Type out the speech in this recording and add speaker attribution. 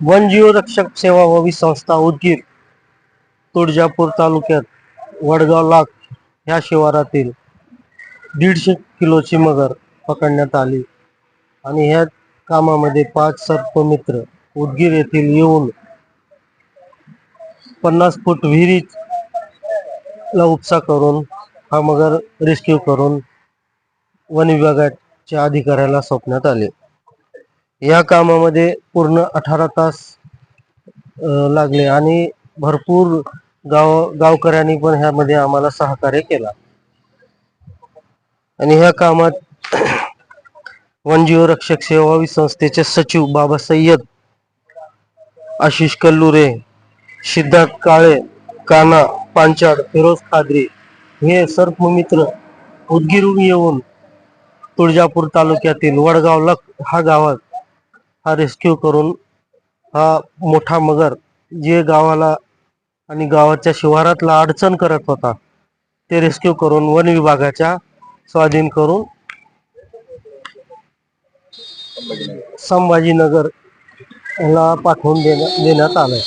Speaker 1: वनजीव रक्षक सेवा व संस्था उदगीर तुळजापूर तालुक्यात वडगाव लाख ह्या शिवारातील 150 किलोची मगर पकडण्यात आली आणि ह्या कामामध्ये 5 सर्पमित्र उदगीर येथील येऊन 50 फूट विहिरीला उपसा करून हा मगर रेस्क्यू करून वन विभागाच्या अधिकाऱ्याला सोपण्यात आले। या कामामध्ये पूर्ण 18 तास लागले आणि भरपूर गावकऱ्यांनी पण ह्यामध्ये आम्हाला सहकार्य केला आणि ह्या कामात वनजीव रक्षक सेवा संस्थेचे सचिव बाबा सय्यद, आशिष कल्लुरे, सिद्धार्थ काळे, काना पांचाड, फिरोज खाद्री हे सर्पमित्र उदगीरहून येऊन तुळजापूर तालुक्यातील वडगाव लख हा गावात हा रेस्क्यू करून हा मोठा मगर जे गावाला आणि गावाच्या शिवारातला अडचण करत होता ते रेस्क्यू करून वन विभागाच्या स्वाधीन करून संभाजीनगर ला पाठवून देण्यात आलंय।